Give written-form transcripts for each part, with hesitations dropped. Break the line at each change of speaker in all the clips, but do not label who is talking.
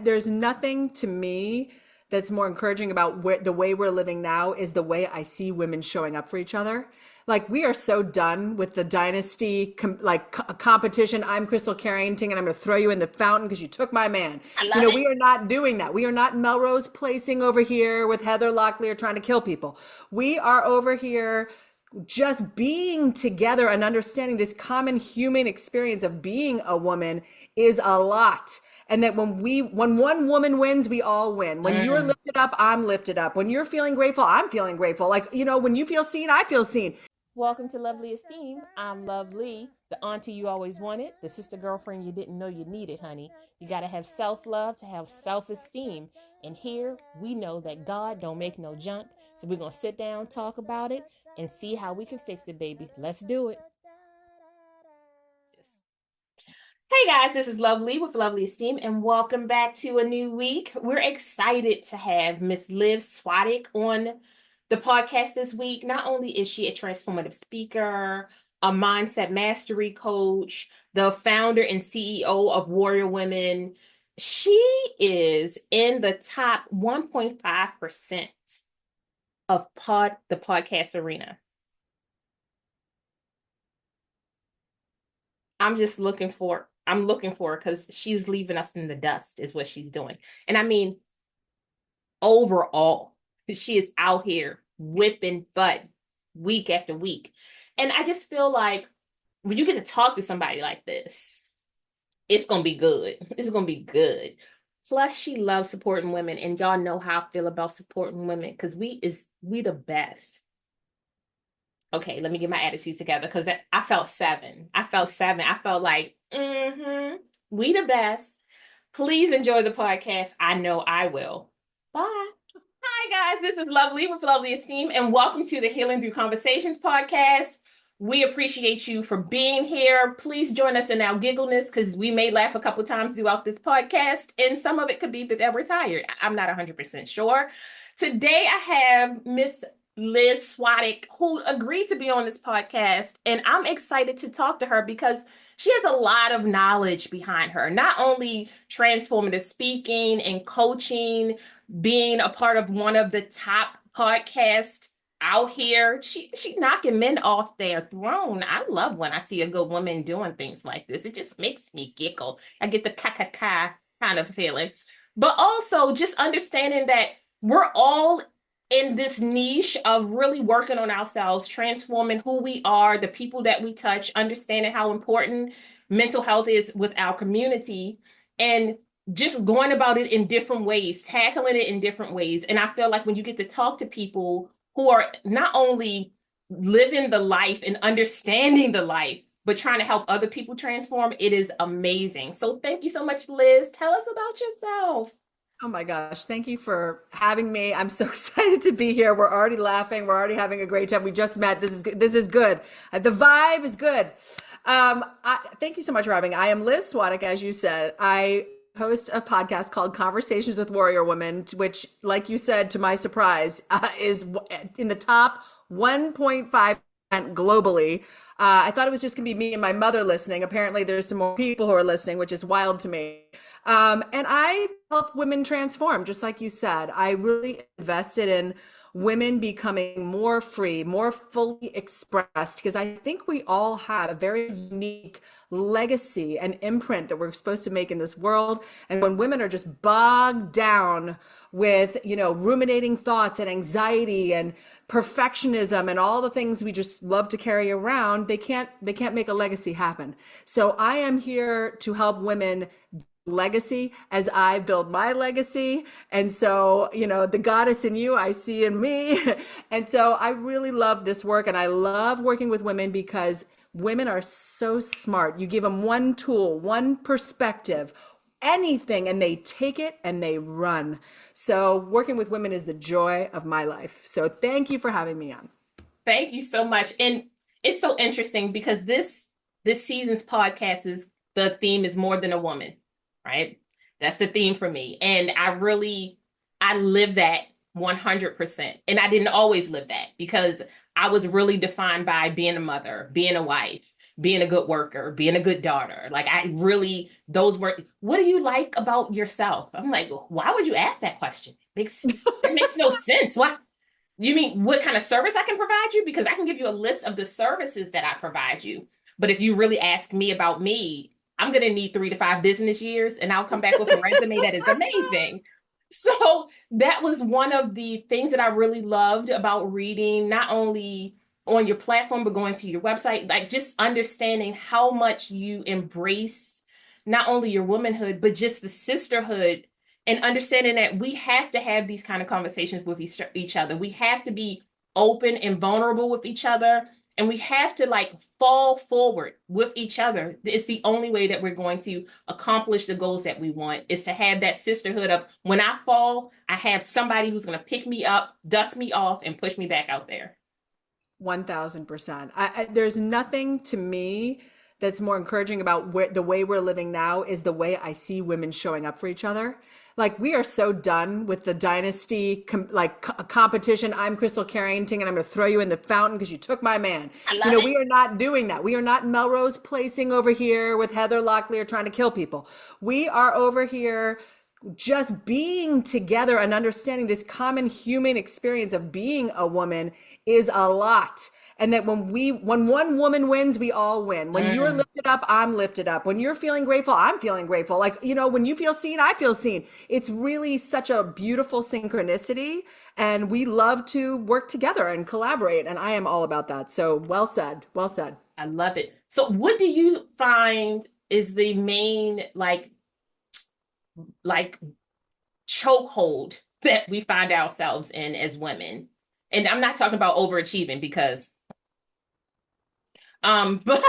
There's nothing to me that's more encouraging about the way we're living now is the way I see women showing up for each other. Like we are so done with the dynasty competition. I'm Crystal Carrington and I'm going to throw you in the fountain because you took my man.
I love it.
We are not doing that. We are not Melrose Placing over here with Heather Locklear trying to kill people. We are over here just being together and understanding this common human experience of being a woman is a lot. And that when one woman wins, we all win. When you're
Mm.
lifted up, I'm lifted up. When you're feeling grateful, I'm feeling grateful. When you feel seen, I feel seen.
Welcome to Lovely Esteem. I'm Lovely, the auntie you always wanted, the sister girlfriend you didn't know you needed, honey. You got to have self-love to have self-esteem. And here we know that God don't make no junk. So we're going to sit down, talk about it, and see how we can fix it, baby. Let's do it. Hey guys, this is Lovely with Lovely Esteem, and welcome back to a new week. We're excited to have Miss Liv Svatek on the podcast this week. Not only is she a transformative speaker, a mindset mastery coach, the founder and CEO of Warrior Women, she is in the top 1.5% of the podcast arena. I'm looking for her because she's leaving us in the dust, is what she's doing. And I mean, overall, she is out here whipping butt week after week. And I just feel like when you get to talk to somebody like this, it's going to be good. It's going to be good. Plus, she loves supporting women. And y'all know how I feel about supporting women because we the best. Okay, let me get my attitude together because I felt seven. I felt like, we the best. Please enjoy the podcast. I know I will. Bye. Hi, guys. This is Lovely with Lovely Esteem, and welcome to the Healing Through Conversations podcast. We appreciate you for being here. Please join us in our giggleness because we may laugh a couple times throughout this podcast, and some of it could be that we're tired. I'm not 100% sure. Today, I have Miss Liz Svatek, who agreed to be on this podcast, and I'm excited to talk to her because she has a lot of knowledge behind her, not only transformative speaking and coaching, being a part of one of the top podcasts out here. She knocking men off their throne. I love when I see a good woman doing things like this. It just makes me giggle. I get the ka kind of feeling. But also just understanding that we're all in this niche of really working on ourselves, transforming who we are, the people that we touch, understanding how important mental health is with our community, and just going about it in different ways, tackling it in different ways. And I feel like when you get to talk to people who are not only living the life and understanding the life, but trying to help other people transform, it is amazing. So thank you so much, Liz. Tell us about yourself.
Oh my gosh, thank you for having me. I'm so excited to be here. We're already laughing. We're already having a great time. We just met. This is good. This is good. The vibe is good. Thank you so much for having me. I am Liz Svatek, as you said. I host a podcast called Conversations with Warrior Women, which, like you said, to my surprise, is in the top 1.5% globally. I thought it was just going to be me and my mother listening. Apparently, there's some more people who are listening, which is wild to me. And I help women transform, just like you said. I really invested in women becoming more free, more fully expressed, because I think we all have a very unique legacy and imprint that we're supposed to make in this world. And when women are just bogged down with, ruminating thoughts and anxiety and perfectionism and all the things we just love to carry around, they can't make a legacy happen. So I am here to help women legacy as I build my legacy. And so, the goddess in you, I see in me. And so I really love this work, and I love working with women because women are so smart. You give them one tool, one perspective, anything, and they take it and they run. So working with women is the joy of my life. So thank you for having me on.
Thank you so much. And it's so interesting because this season's podcast the theme is more than a woman, right? That's the theme for me. And I live that 100%. And I didn't always live that because I was really defined by being a mother, being a wife, being a good worker, being a good daughter. Like I really, those were, what do you like about yourself? I'm like, why would you ask that question? It makes no sense. Why? You mean what kind of service I can provide you? Because I can give you a list of the services that I provide you. But if you really ask me about me, I'm going to need 3 to 5 business years and I'll come back with a resume that is amazing. So that was one of the things that I really loved about reading, not only on your platform, but going to your website, like just understanding how much you embrace not only your womanhood, but just the sisterhood and understanding that we have to have these kind of conversations with each other. We have to be open and vulnerable with each other. And we have to like fall forward with each other. It's the only way that we're going to accomplish the goals that we want, is to have that sisterhood of when I fall, I have somebody who's going to pick me up, dust me off, and push me back out there.
1000%. There's nothing to me that's more encouraging about the way we're living now is the way I see women showing up for each other. Like we are so done with the dynasty, competition. I'm Crystal Carrington and I'm going to throw you in the fountain because you took my man.
I love it.
We are not doing that. We are not Melrose Placing over here with Heather Locklear trying to kill people. We are over here just being together and understanding this common human experience of being a woman is a lot. And that when one woman wins, we all win. When you're lifted up, I'm lifted up. When you're feeling grateful, I'm feeling grateful. Like, when you feel seen, I feel seen. It's really such a beautiful synchronicity. And we love to work together and collaborate. And I am all about that. So well said. Well said.
I love it. So what do you find is the main like chokehold that we find ourselves in as women? And I'm not talking about overachieving because but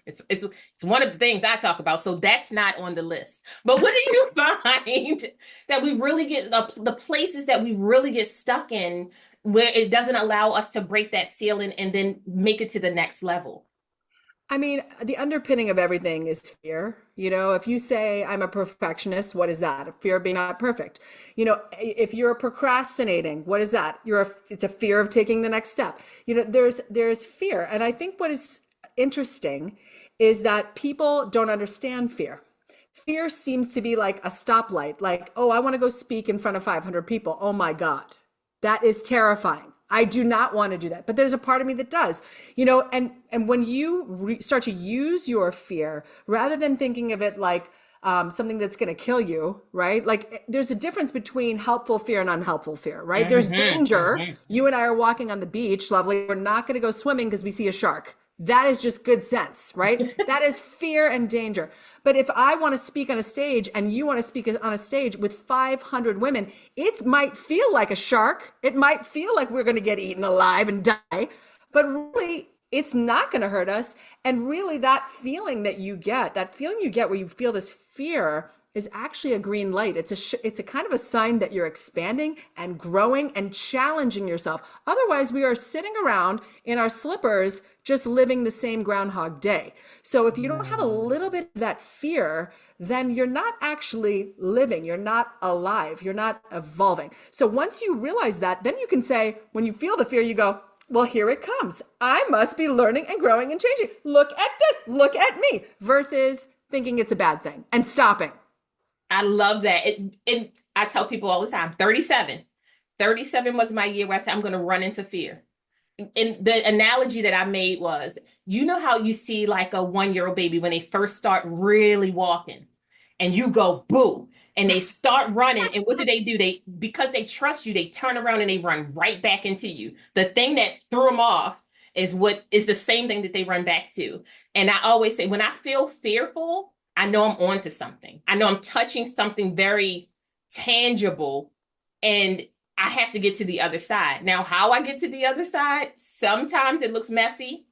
it's one of the things I talk about, so that's not on the list. But what do you find that we really get the places that we really get stuck in where it doesn't allow us to break that ceiling and then make it to the next level?
I mean, the underpinning of everything is fear. If you say I'm a perfectionist, what is that? Fear of being not perfect. If you're procrastinating, what is that? It's a fear of taking the next step. There's fear. And I think what is interesting is that people don't understand fear. Fear seems to be like a stoplight, like, oh, I want to go speak in front of 500 people. Oh my God, that is terrifying. I do not want to do that. But there's a part of me that does, and when you start to use your fear, rather than thinking of it like something that's going to kill you, right? Like there's a difference between helpful fear and unhelpful fear, right? There's danger. You and I are walking on the beach, lovely. We're not going to go swimming because we see a shark. That is just good sense, right? That is fear and danger. But if I want to speak on a stage and you want to speak on a stage with 500 women, it might feel like a shark. It might feel like we're going to get eaten alive and die, but really it's not going to hurt us. And really that feeling you get where you feel this fear is actually a green light. It's a kind of a sign that you're expanding and growing and challenging yourself. Otherwise, we are sitting around in our slippers, just living the same Groundhog Day. So if you don't have a little bit of that fear, then you're not actually living. You're not alive. You're not evolving. So once you realize that, then you can say, when you feel the fear, you go, well, here it comes. I must be learning and growing and changing. Look at this. Look at me. Versus thinking it's a bad thing and stopping.
I love that. I tell people all the time, 37 was my year where I said, I'm going to run into fear. And the analogy that I made was, how you see like a 1-year-old baby when they first start really walking and you go, boo, and they start running. And what do? Because they trust you, they turn around and they run right back into you. The thing that threw them off is the same thing that they run back to. And I always say, when I feel fearful, I know I'm onto something. I know I'm touching something very tangible, and I have to get to the other side. Now, how I get to the other side, sometimes it looks messy.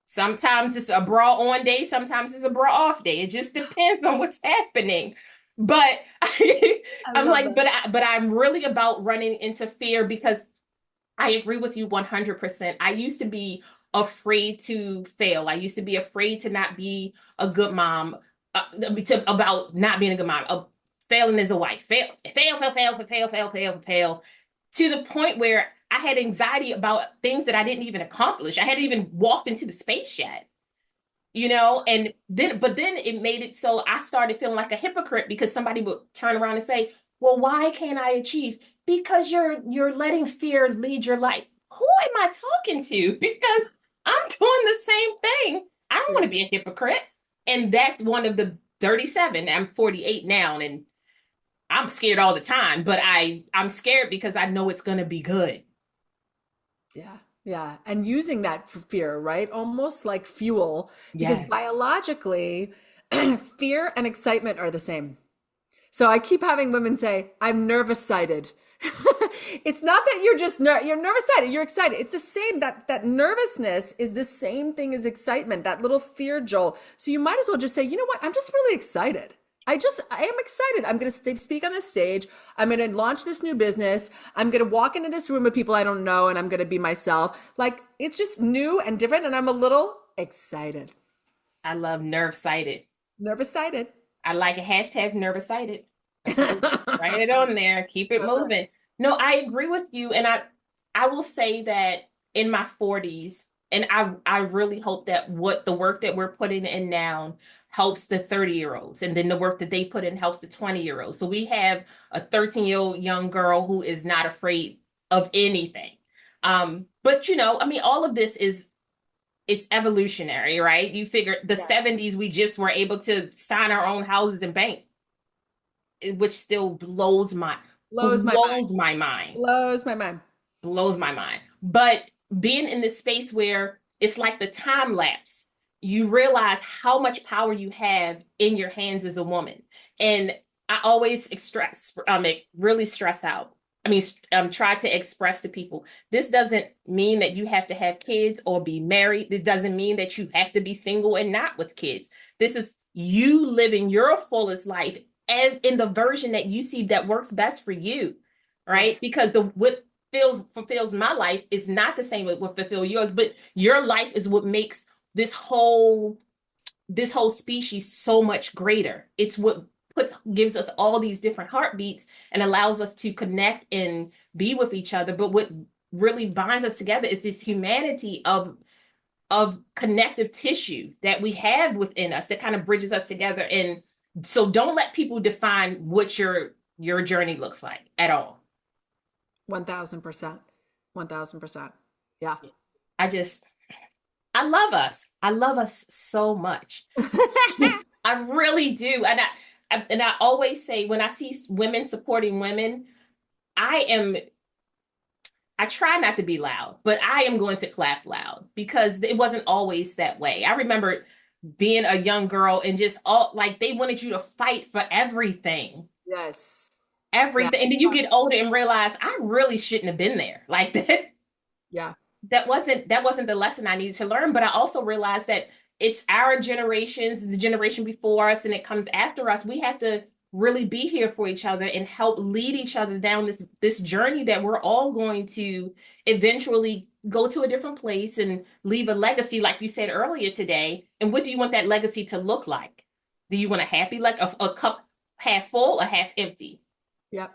Sometimes it's a bra on day. Sometimes it's a bra off day. It just depends on what's happening. But I'm like, but I'm really about running into fear because I agree with you 100%. I used to be afraid to fail. I used to be afraid to not be a good mom. About not being a good mom, failing as a wife, fail, to the point where I had anxiety about things that I didn't even accomplish. I hadn't even walked into the space yet, and then it made it so I started feeling like a hypocrite because somebody would turn around and say, well, why can't I achieve? Because you're letting fear lead your life. Who am I talking to? Because I'm doing the same thing. I don't want to be a hypocrite. And that's one of the 37. I'm 48 now, and I'm scared all the time, but I'm scared because I know it's going to be good.
Yeah. Yeah. And using that fear, right? Almost like fuel, because
Yes.
biologically, fear and excitement are the same. So I keep having women say, I'm nervous sighted. It's not that you're just you're nervous sighted, you're excited. It's the same. That nervousness is the same thing as excitement, that little fear jolt. So you might as well just say, you know what? I'm just really excited. I am excited. I'm going to speak on this stage. I'm going to launch this new business. I'm going to walk into this room of people I don't know, and I'm going to be myself. Like, it's just new and different, and I'm a little excited.
I love nerve sighted.
Nervous sighted.
I like a hashtag nervous sighted. That's what it is. Write it on there. Keep it moving. No, I agree with you. And I will say that in my 40s, and I really hope that what the work that we're putting in now helps the 30-year-olds. And then the work that they put in helps the 20-year-olds. So we have a 13-year-old young girl who is not afraid of anything. But I mean, all of this it's evolutionary, right? You figure the
Yes.
70s, we just were able to sign our own houses and bank, which still blows my
Blows my mind.
blows my mind.
Blows my mind.
Blows my mind. But being in this space where it's like the time lapse, you realize how much power you have in your hands as a woman. And I always really stress out. I mean, try to express to people, this doesn't mean that you have to have kids or be married. This doesn't mean that you have to be single and not with kids. This is you living your fullest life as in the version that you see that works best for you, right?
Yes.
Because what fulfills my life is not the same with what fulfill yours, but your life is what makes this whole species so much greater. It's what gives us all these different heartbeats and allows us to connect and be with each other. But what really binds us together is this humanity of connective tissue that we have within us that kind of bridges us together. And so don't let people define what your journey looks like at all.
1000%. 1000%. Yeah.
I love us. I love us so much. I really do. And I always say when I see women supporting women, I try not to be loud, but I am going to clap loud because it wasn't always that way. I remember being a young girl and just all like they wanted you to fight for everything.
Yes. Yeah.
Everything. And then you get older and realize I really shouldn't have been there. Like that.
Yeah.
That wasn't the lesson I needed to learn. But I also realized that it's our generations, the generation before us, and it comes after us. We have to really be here for each other and help lead each other down this journey that we're all going to eventually go to a different place and leave a legacy, like you said earlier today. And what do you want that legacy to look like? Do you want a happy, like a cup half full or half empty?
Yep.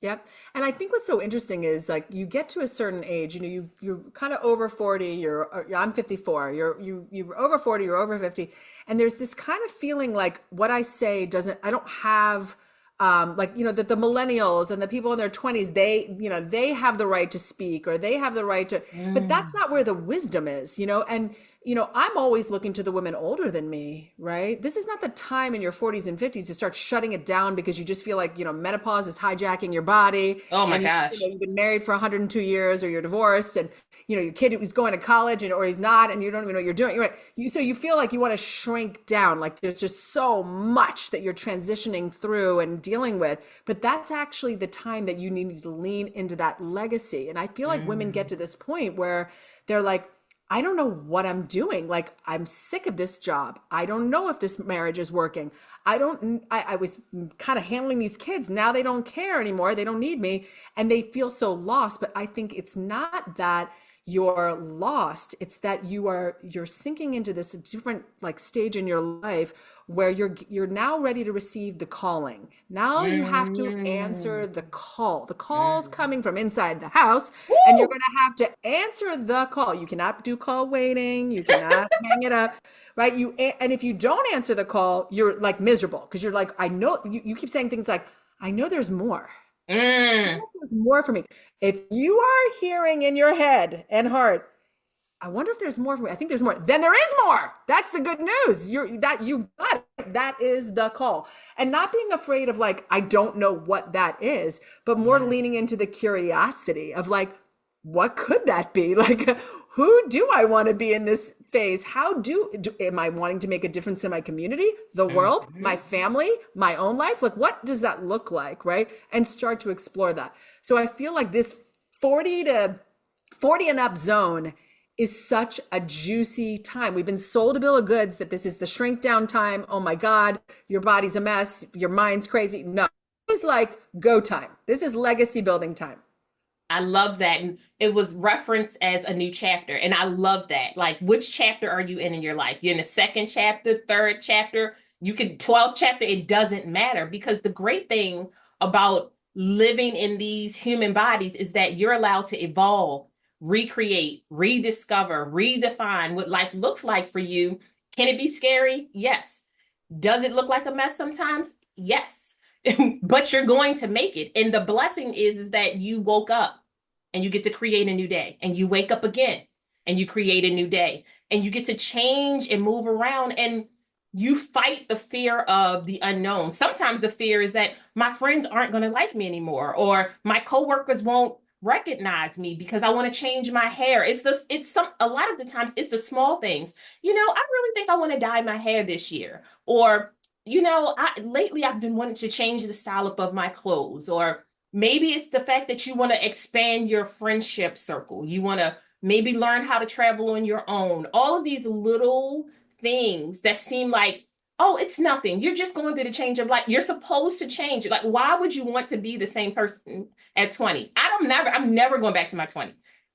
Yep. And I think what's so interesting is like you get to a certain age, you're kind of over 40, I'm 54, you're over 40, you're over 50. And there's this kind of feeling like what I say I don't have like, that the millennials and the people in their 20s, they have the right to speak or they have the right to, but that's not where the wisdom is, and I'm always looking to the women older than me, right? This is not the time in your 40s and 50s to start shutting it down because you just feel like, menopause is hijacking your body.
Oh my
and
gosh.
you've been married for 102 years or you're divorced and, your kid is going to college or he's not and you don't even know what you're doing. You're right. So you feel like you want to shrink down. Like there's just so much that you're transitioning through and dealing with. But that's actually the time that you need to lean into that legacy. And I feel like women get to this point where they're like, I don't know what I'm doing. Like, I'm sick of this job. I don't know if this marriage is working. I was kind of handling these kids. Now they don't care anymore. They don't need me. And they feel so lost. But I think it's not that you're lost. It's that you're sinking into this different like stage in your life where you're now ready to receive the calling. Now you have to answer
Mm.
the call. The call's
Mm.
coming from inside the house, and you're
Woo!
going to have to answer the call. You cannot do call waiting. You cannot hang it up, right? And if you don't answer the call, you're like miserable because you're like, I know you keep saying things like, I know there's more.
Mm.
There's more for me. If you are hearing in your head and heart, I wonder if there's more for me. I think there's more. Then there is more. That's the good news. You got it. That is the call. And not being afraid of like, I don't know what that is, but more
Yeah.
leaning into the curiosity of like, what could that be? Like, who do I want to be in this phase? Am I wanting to make a difference in my community, the world, my
Mhm.
family, my own life? Like, what does that look like? Right. And start to explore that. So I feel like this 40 to 40 and up zone is such a juicy time. We've been sold a bill of goods that this is the shrink down time. Oh my God, your body's a mess. Your mind's crazy. No, it's like go time. This is legacy building time.
I love that. And it was referenced as a new chapter. And I love that. Like, which chapter are you in your life? You're in the second chapter, third chapter, you could 12th chapter, it doesn't matter because the great thing about living in these human bodies is that you're allowed to evolve, recreate, rediscover, redefine what life looks like for you. Can it be scary? Yes. Does it look like a mess sometimes? Yes. But you're going to make it. And the blessing is that you woke up and you get to create a new day. And you wake up again and you create a new day. And you get to change and move around and you fight the fear of the unknown. Sometimes the fear is that my friends aren't going to like me anymore, or my coworkers won't recognize me because I want to change my hair. A lot of the times it's the small things. I really think I want to dye my hair this year. Or, lately I've been wanting to change the style up of my clothes. Or maybe it's the fact that you want to expand your friendship circle. You want to maybe learn how to travel on your own. All of these little things that seem like, oh, it's nothing. You're just going through the change of life. You're supposed to change. Like, why would you want to be the same person at 20? I'm never going back to my 20.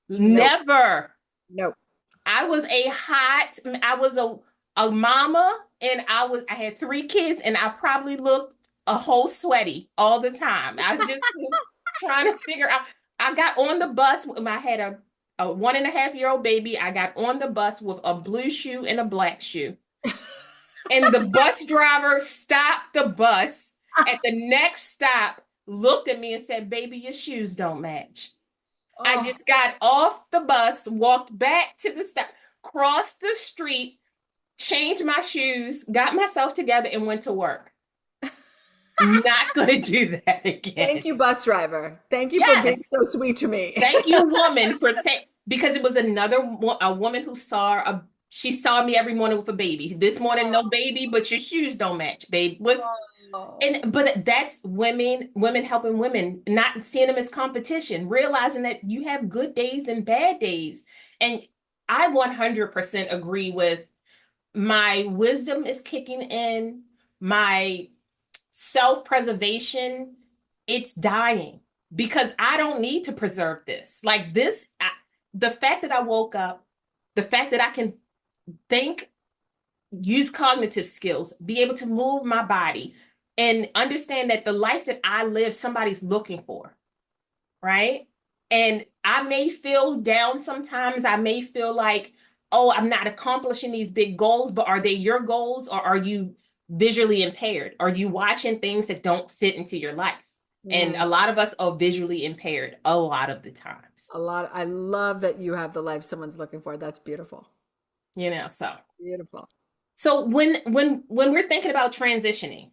Nope.
Never.
Nope.
I was a mama and I had 3 kids and I probably looked a whole sweaty all the time. I just was trying to figure out. I got on the bus when I had a 1.5-year-old baby. I got on the bus with a blue shoe and a black shoe. And the bus driver stopped the bus at the next stop, looked at me and said, "Baby, your shoes don't match." I
Oh,
just got off the bus, walked back to the stop, crossed the street, changed my shoes, got myself together, and went to work. Not going to do that again.
thank you, bus driver. Thank you for being
Yes.
so sweet to me.
Thank you, woman, because it was a woman who she saw me every morning with a baby. This morning, no baby, but your shoes don't match, babe.
Oh.
But that's women helping women, not seeing them as competition, realizing that you have good days and bad days. And I 100% agree with my wisdom is kicking in, my self-preservation, it's dying because I don't need to preserve this. Like the fact that I woke up, the fact that I can think, use cognitive skills, be able to move my body, and understand that the life that I live, somebody's looking for, right? And I may feel down sometimes. I may feel like, oh, I'm not accomplishing these big goals, but are they your goals or are you visually impaired? Are you watching things that don't fit into your life? And a
Mm,
lot of us are visually impaired a lot of the times,
a lot. I love that you have the life someone's looking for. That's beautiful.
so.
Beautiful.
So when we're thinking about transitioning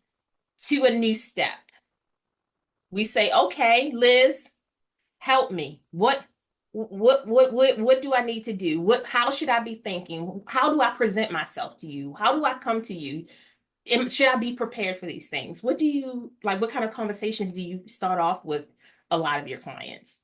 to a new step, we say, okay, Liz, help me. What do I need to do? How should I be thinking? How do I present myself to you? How do I come to you? Should I be prepared for these things? What do you like? What kind of conversations do you start off with a lot of your clients?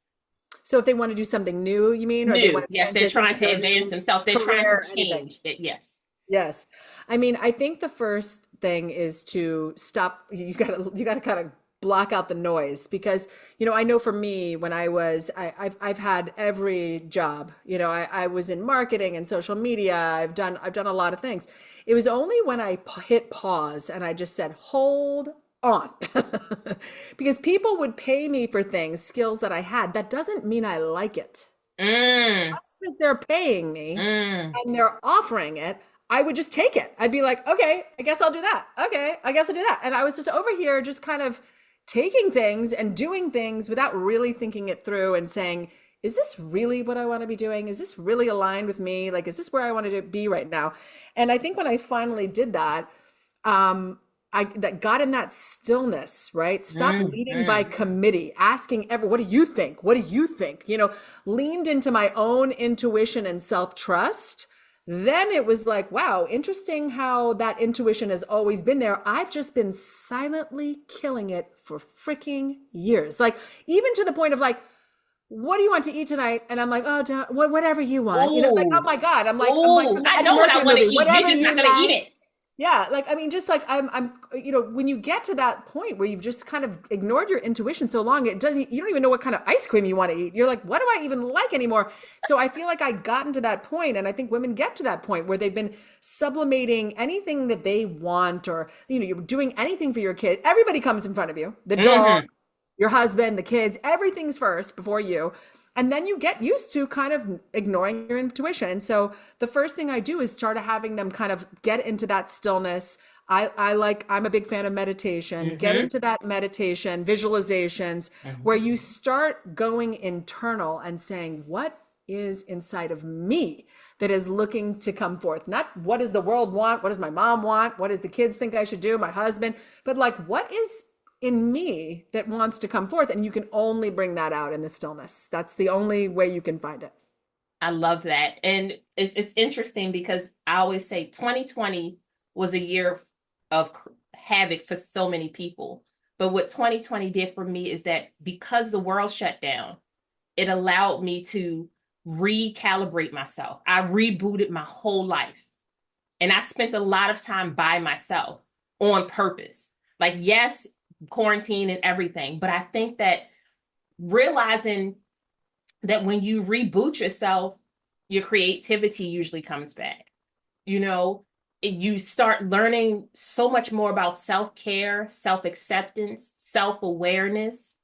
So if they want to do something new, you mean, or they want
New,
to
yes, they're
transition
trying to
to a
advance
new
themselves. They're trying to
career, anything?
change that. Yes.
Yes. I mean, I think the first thing is to stop. You gotta kind of block out the noise because, I know for me when I've had every job, I was in marketing and social media. I've done a lot of things. It was only when I hit pause and I just said, hold on, because people would pay me for things, skills that I had. That doesn't mean I like it.
Mm,
Just because they're paying me
mm.
and they're offering it, I would just take it. I'd be like, okay, I guess I'll do that. Okay, I guess I'll do that. And I was just over here just kind of taking things and doing things without really thinking it through and saying, is this really what I want to be doing? Is this really aligned with me? Like, is this where I wanted to be right now? And I think when I finally did that, I that got in that stillness, right? Stop
Mm,
leading by
mm.
committee, asking what do you think? What do you think? Leaned into my own intuition and self-trust. Then it was like, wow, interesting how that intuition has always been there. I've just been silently killing it for freaking years. Like, even to the point of like, what do you want to eat tonight? And I'm like, oh, whatever you want. Like, oh
Ooh,
my God. I'm like
ooh,
from the
I
Eddie
know what I
Murphy
want to
movie,
eat. You're
whatever
just
you
not gonna eat
like.
it.
Yeah, like I mean, just like I'm, when you get to that point where you've just kind of ignored your intuition so long, you don't even know what kind of ice cream you want to eat. You're like, what do I even like anymore? So I feel like I gotten to that point, and I think women get to that point where they've been sublimating anything that they want, or you're doing anything for your kid. Everybody comes in front of you, the dog,
Hmm.
your husband, the kids, everything's first before you. And then you get used to kind of ignoring your intuition. And so the first thing I do is start having them kind of get into that stillness. I'm a big fan of meditation. Get
Hmm.
into that meditation, visualizations, where
Hmm.
you start going internal and saying, what is inside of me that is looking to come forth? Not what does the world want? What does my mom want? What does the kids think I should do? My husband? But like, what is in me that wants to come forth? And you can only bring that out in the stillness. That's the only way you can find it.
I love that. And it's interesting because I always say 2020 was a year of havoc for so many people. But what 2020 did for me is that because the world shut down, it allowed me to recalibrate myself. I rebooted my whole life. And I spent a lot of time by myself on purpose. Like, yes, quarantine and everything, but I think that realizing that when you reboot yourself, your creativity usually comes back. You know, you start learning so much more about self-care, self-acceptance, self-awareness.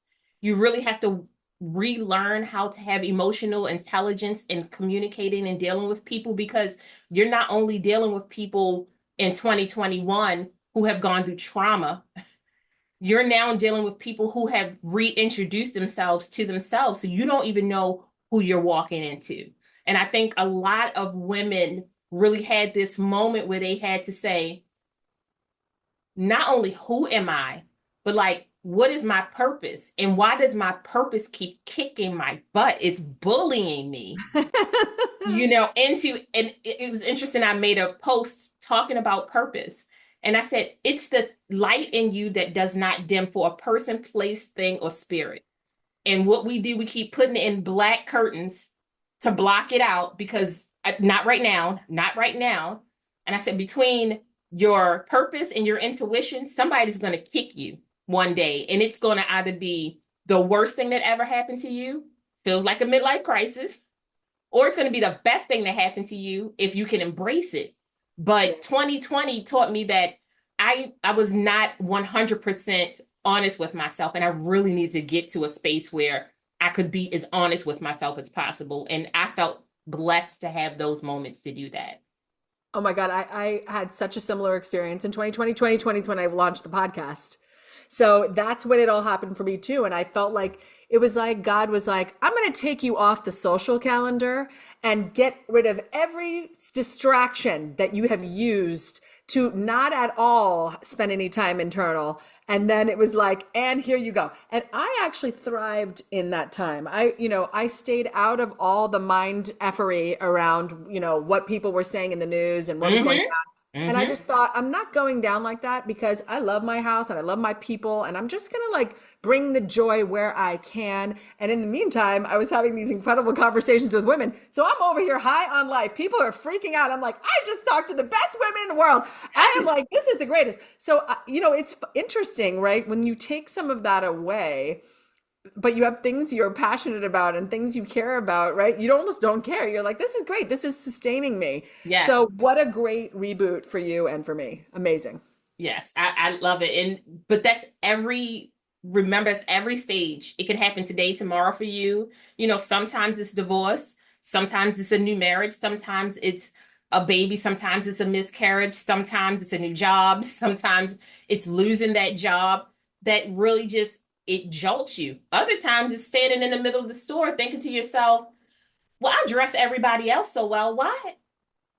You really have to relearn how to have emotional intelligence in communicating and dealing with people, because you're not only dealing with people in 2021 who have gone through trauma, you're now dealing with people who have reintroduced themselves to themselves. So you don't even know who you're walking into. And I think a lot of women really had this moment where they had to say, not only who am I, but like, what is my purpose? And why does my purpose keep kicking my butt? It's bullying me, and it was interesting. I made a post talking about purpose. And I said, it's the light in you that does not dim for a person, place, thing, or spirit. And what we do, we keep putting in black curtains to block it out because not right now, not right now. And I said, between your purpose and your intuition, somebody's going to kick you one day. And it's going to either be the worst thing that ever happened to you, feels like a midlife crisis, or it's going to be the best thing that happened to you if you can embrace it.
Yeah.
But 2020 taught me that I was not 100% honest with myself, and I really need to get to a space where I could be as honest with myself as possible. And I felt blessed to have those moments to do that.
Oh my God, I had such a similar experience in 2020. 2020 is when I launched the podcast. So that's when it all happened for me too. And I felt like it was like God was like, I'm going to take you off the social calendar and get rid of every distraction that you have used to not at all spend any time internal. And then it was like, and here you go. And I actually thrived in that time. I stayed out of all the mind effery around, what people were saying in the news and what was going
Mm-hmm.
on. And I
Mm-hmm.
just thought, I'm not going down like that because I love my house and I love my people. And I'm just going to like bring the joy where I can. And in the meantime, I was having these incredible conversations with women. So I'm over here high on life. People are freaking out. I'm like, I just talked to the best women in the world. I am like, this is the greatest. So, it's interesting, right? When you take some of that away, but you have things you're passionate about and things you care about, right? You almost don't care. You're like, this is great. This is sustaining me. So
Yes.
what a great reboot for you and for me. Amazing.
Yes, I love it. But that's remember, it's every stage. It can happen today, tomorrow for you. Sometimes it's divorce, sometimes it's a new marriage, sometimes it's a baby, sometimes it's a miscarriage, sometimes it's a new job, sometimes it's losing that job that really just it jolts you. Other times it's standing in the middle of the store thinking to yourself, well, I dress everybody else so well. Why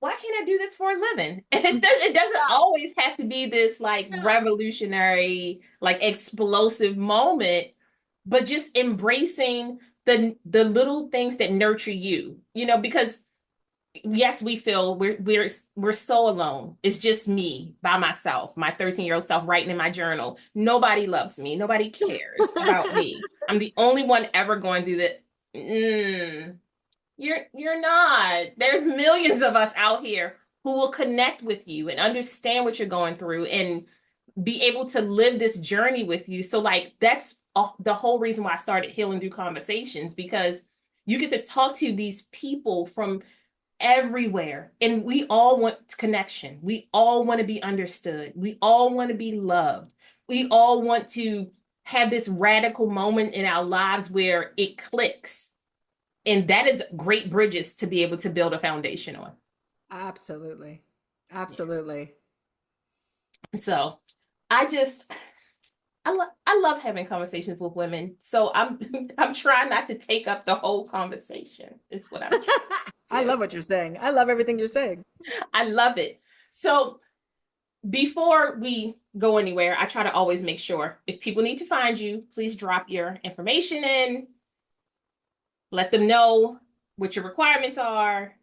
can't I do this for a living? It doesn't always have to be this like revolutionary, like explosive moment, but just embracing the little things that nurture you, because yes, we feel we're so alone. It's just me by myself, my 13-year-old self writing in my journal. Nobody loves me. Nobody cares about me. I'm the only one ever going through that. You're not. There's millions of us out here who will connect with you and understand what you're going through and be able to live this journey with you. So like that's the whole reason why I started Healing Through Conversations, because you get to talk to these people from everywhere, and we all want connection. We all want to be understood. We all want to be loved. We all want to have this radical moment in our lives where it clicks, and that is great bridges to be able to build a foundation on.
Absolutely. Absolutely.
So I just I love having conversations with women. So I'm I'm trying not to take up the whole conversation. Is what I'm trying
I
to do.
love what you're saying. I love everything you're saying.
I love it. So before we go anywhere, I try to always make sure if people need to find you, please drop your information in, let them know what your requirements are,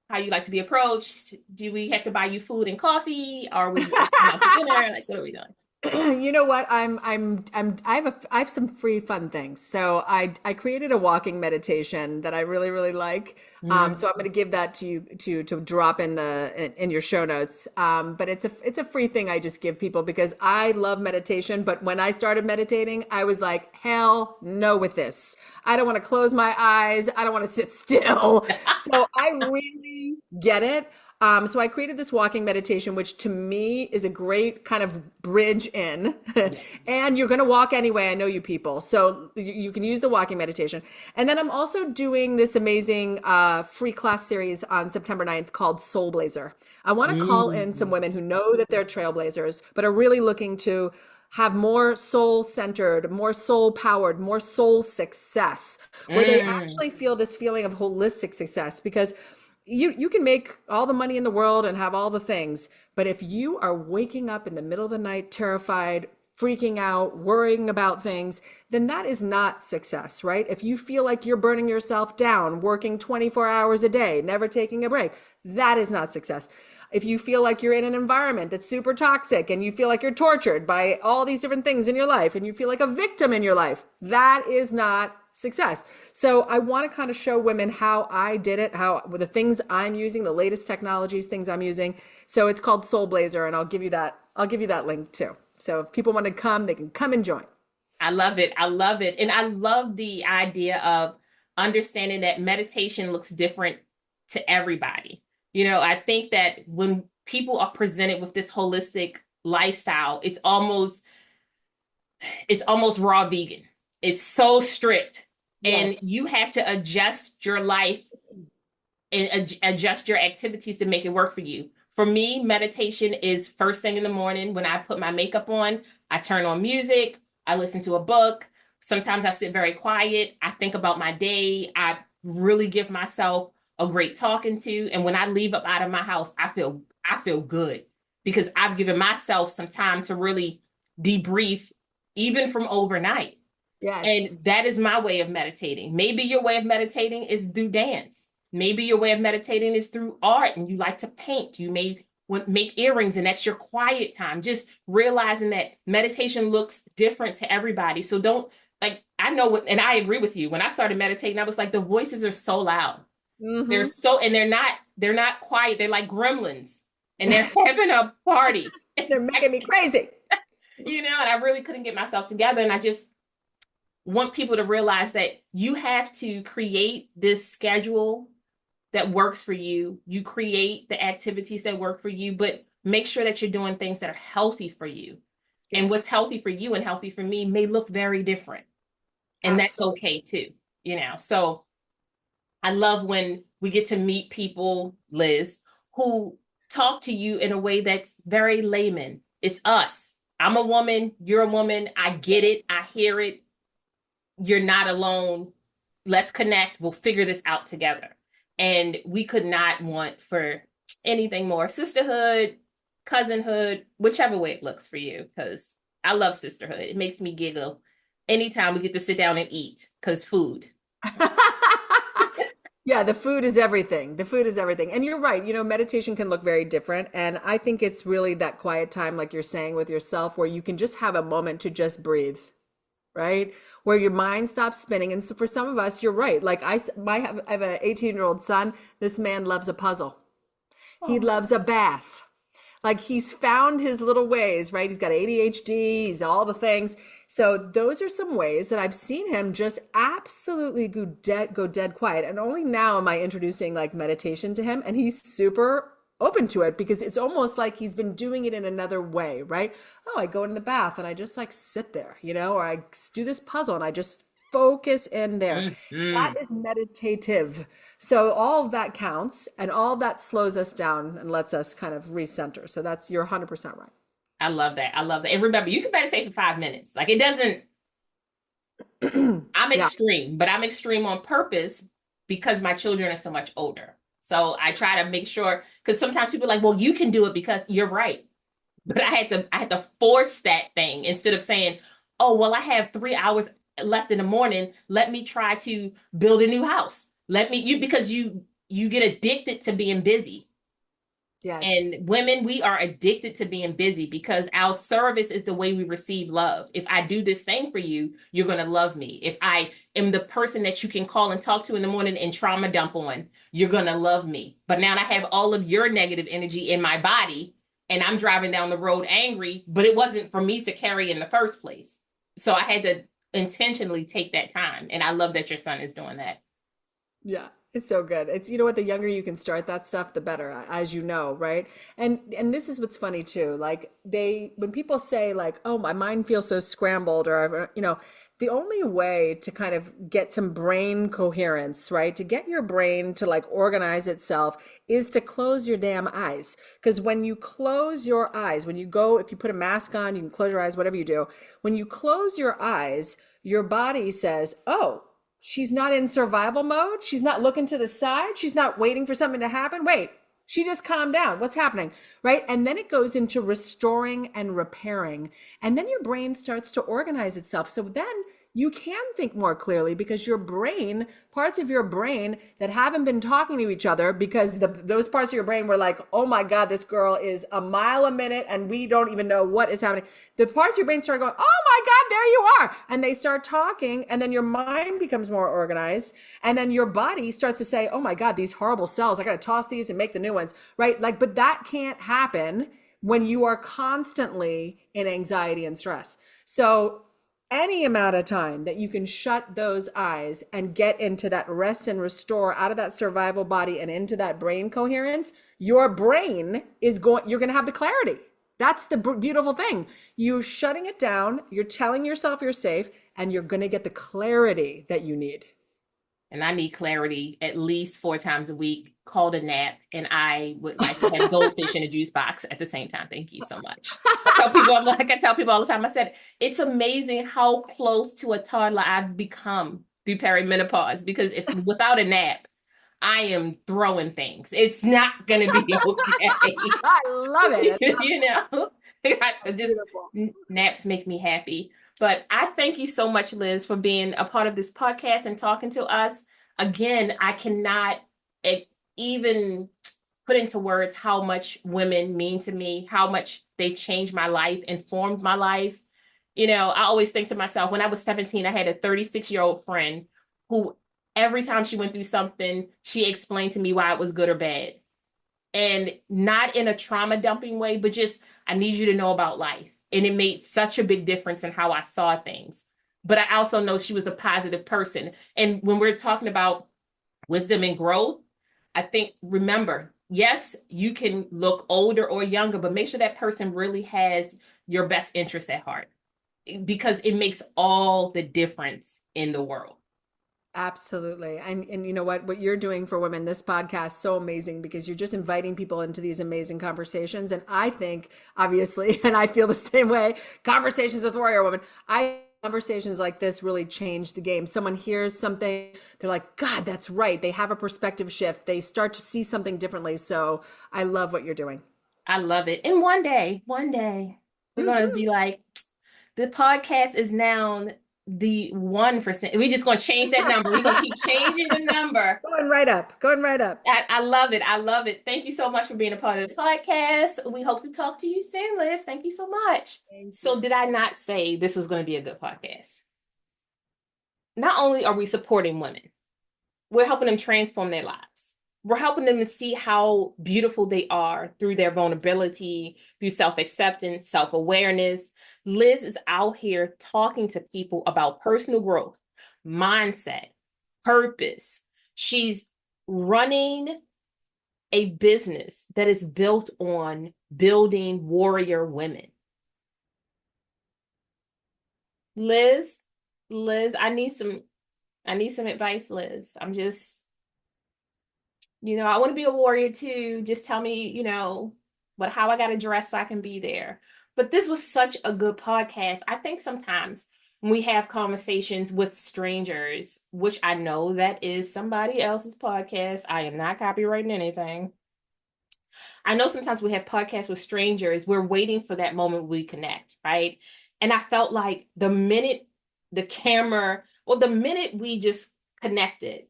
how you like to be approached. Do we have to buy you food and coffee? Are we just going out to dinner? Like, what are we doing?
You know what? I have some free fun things. So I created a walking meditation that I really, really like.
Mm.
So I'm going to give that to you to drop in your show notes. But it's a free thing I just give people because I love meditation. But when I started meditating, I was like, hell no with this. I don't want to close my eyes. I don't want to sit still. So I really get it. So I created this walking meditation, which to me is a great kind of bridge in.
Yeah.
And you're going to walk anyway. I know you people. So you can use the walking meditation. And then I'm also doing this amazing free class series on September 9th called Soul Blazer. I want to call in some
Mm.
women who know that they're trailblazers, but are really looking to have more soul centered, more soul powered, more soul success, where they
Mm.
actually feel this feeling of holistic success. Because you can make all the money in the world and have all the things, but if you are waking up in the middle of the night terrified, freaking out, worrying about things, then that is not success, right? If you feel like you're burning yourself down, working 24 hours a day, never taking a break, that is not success. If you feel like you're in an environment that's super toxic and you feel like you're tortured by all these different things in your life and you feel like a victim in your life, that is not success. So I want to kind of show women how I did it, how with the things I'm using, the latest technologies, things I'm using. So it's called Soul Blazer, and I'll give you that link too. So if people want to come, they can come and join.
I love it. I love it. And I love the idea of understanding that meditation looks different to everybody. I think that when people are presented with this holistic lifestyle, it's almost raw vegan. It's so strict. And
Yes.
you have to adjust your life and adjust your activities to make it work for you. For me, meditation is first thing in the morning when I put my makeup on. I turn on music, I listen to a book. Sometimes I sit very quiet. I think about my day. I really give myself a great talking to. And when I leave up out of my house, I feel good because I've given myself some time to really debrief, even from overnight.
Yes.
And that is my way of meditating. Maybe your way of meditating is through dance. Maybe your way of meditating is through art and you like to paint. You may make earrings, and that's your quiet time. Just realizing that meditation looks different to everybody. So don't, like, I know what, and I agree with you. When I started meditating, I was like, the voices are so loud. They're so, and they're not quiet. They're like gremlins, and they're having a party.
They're making me crazy.
And I really couldn't get myself together. And I just want people to realize that you have to create this schedule that works for you. You create the activities that work for you, but make sure that you're doing things that are healthy for you. Yes. And what's healthy for you and healthy for me may look very different. And Absolutely. That's okay too, So I love when we get to meet people, Liz, who talk to you in a way that's very layman. It's us. I'm a woman. You're a woman. I get it. I hear it. You're not alone. Let's connect. We'll figure this out together. And we could not want for anything more. Sisterhood, cousinhood, whichever way it looks for you, because I love sisterhood. It makes me giggle anytime we get to sit down and eat, because food.
Yeah, the food is everything. The food is everything. And you're right. Meditation can look very different. And I think it's really that quiet time, like you're saying, with yourself, where you can just have a moment to just breathe, right? Where your mind stops spinning. And so for some of us, you're right. Like I have an 18-year-old son. This man loves a puzzle. He loves a bath. Like he's found his little ways, right? He's got ADHD, he's all the things. So those are some ways that I've seen him just absolutely go dead quiet. And only now am I introducing like meditation to him, and he's super open to it because it's almost like he's been doing it in another way, right? Oh, I go in the bath and I just like sit there, or I do this puzzle and I just focus in there. That is meditative. So all of that counts, and all of that slows us down and lets us kind of recenter. So you're 100% right.
I love that. And remember, you can meditate for 5 minutes. Like it doesn't, I'm extreme, but I'm extreme on purpose because my children are so much older. So I try to make sure, because sometimes people are like, well, you can do it because you're right. But I had to force that thing instead of saying, oh, well, I have 3 hours left in the morning. Let me try to build a new house. Because you get addicted to being busy. Yes. And women, we are addicted to being busy because our service is the way we receive love. If I do this thing for you, you're going to love me. If I am the person that you can call and talk to in the morning and trauma dump on, you're going to love me. But now I have all of your negative energy in my body and I'm driving down the road angry, but it wasn't for me to carry in the first place. So I had to intentionally take that time. And I love that your son is doing that.
Yeah. It's so good. It's, the younger you can start that stuff, the better, as you know, right? And this is what's funny too. Like when people say like, oh, my mind feels so scrambled, or, the only way to kind of get some brain coherence, right? To get your brain to like organize itself is to close your damn eyes. Because when you close your eyes, if you put a mask on, you can close your eyes, whatever you do. When you close your eyes, your body says, oh, she's not in survival mode. She's not looking to the side. She's not waiting for something to happen. Wait, she just calmed down. What's happening? Right? And then it goes into restoring and repairing. And then your brain starts to organize itself. So then you can think more clearly because parts of your brain that haven't been talking to each other because those parts of your brain were like, oh my God, this girl is a mile a minute and we don't even know what is happening. The parts of your brain start going, oh my God, there you are. And they start talking, and then your mind becomes more organized. And then your body starts to say, oh my God, these horrible cells, I got to toss these and make the new ones, right? Like, but that can't happen when you are constantly in anxiety and stress. So any amount of time that you can shut those eyes and get into that rest and restore out of that survival body and into that brain coherence, your brain you're going to have the clarity. That's the beautiful thing. You shutting it down, you're telling yourself you're safe, and you're going to get the clarity that you need.
And I need clarity at least 4 times a week, called a nap, and I would like to have goldfish in a juice box at the same time. Thank you so much. I tell people all the time, I said, it's amazing how close to a toddler I've become through perimenopause, because without a nap, I am throwing things. It's not going to be okay.
I love it.
Naps make me happy. But I thank you so much, Liz, for being a part of this podcast and talking to us. Again, I cannot even put into words how much women mean to me, how much they changed my life, informed my life. You know, I always think to myself, when I was 17, I had a 36-year-old friend who every time she went through something, she explained to me why it was good or bad. And not in a trauma dumping way, but just, I need you to know about life. And it made such a big difference in how I saw things. But I also know she was a positive person. And when we're talking about wisdom and growth, I think, remember, yes, you can look older or younger, but make sure that person really has your best interest at heart, because it makes all the difference in the world.
Absolutely. And you know what you're doing for women, this podcast so amazing because you're just inviting people into these amazing conversations. And I think obviously, and I feel the same way, conversations with Warrior Woman, I conversations like this really change the game. Someone hears something, they're like, God, that's right. They have a perspective shift. They start to see something differently. So I love what you're doing.
I love it. And one day, we're going to be like, the podcast is now the 1%. We're just going to change that number. We're going to keep changing the number.
Going right up, going right up.
I love it. I love it. Thank you so much for being a part of the podcast. We hope to talk to you soon, Liz. Thank you so much. So, did I not say this was going to be a good podcast? Not only are we supporting women, we're helping them transform their lives. We're helping them to see how beautiful they are through their vulnerability, through self-acceptance, self-awareness. Liz is out here talking to people about personal growth, mindset, purpose. She's running a business that is built on building warrior women. Liz, I need some advice, Liz. I'm just, I want to be a warrior too. Just tell me, but how I got to dress so I can be there. But this was such a good podcast. I think sometimes when we have conversations with strangers, which I know that is somebody else's podcast, I am not copywriting anything. I know sometimes we have podcasts with strangers, we're waiting for that moment we connect, right? And I felt like the minute the minute we just connected,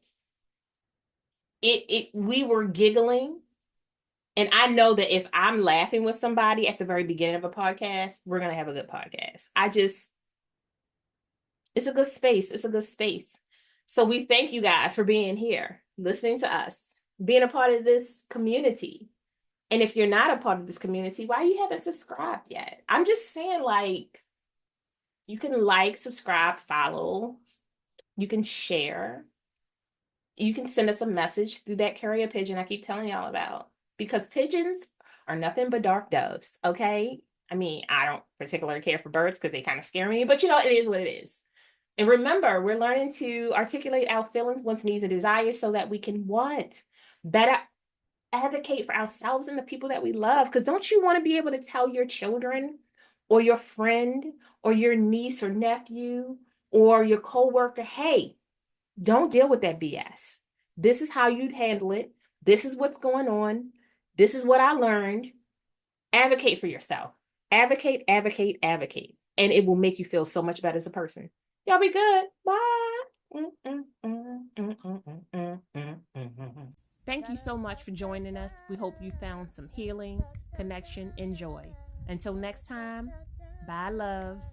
we were giggling. And I know that if I'm laughing with somebody at the very beginning of a podcast, we're going to have a good podcast. It's a good space. It's a good space. So we thank you guys for being here, listening to us, being a part of this community. And if you're not a part of this community, why you haven't subscribed yet? I'm just saying, you can subscribe, follow, you can share, you can send us a message through that carrier pigeon I keep telling y'all about, because pigeons are nothing but dark doves, okay? I mean, I don't particularly care for birds because they kind of scare me, but it is what it is. And remember, we're learning to articulate our feelings, wants, needs, and desires so that we can what? Better advocate for ourselves and the people that we love. Because don't you want to be able to tell your children or your friend or your niece or nephew or your coworker, hey, don't deal with that BS. This is how you'd handle it. This is what's going on. This is what I learned. Advocate for yourself. Advocate, advocate, advocate. And it will make you feel so much better as a person. Y'all be good. Bye. Thank you so much for joining us. We hope you found some healing, connection, and joy. Until next time, bye, loves.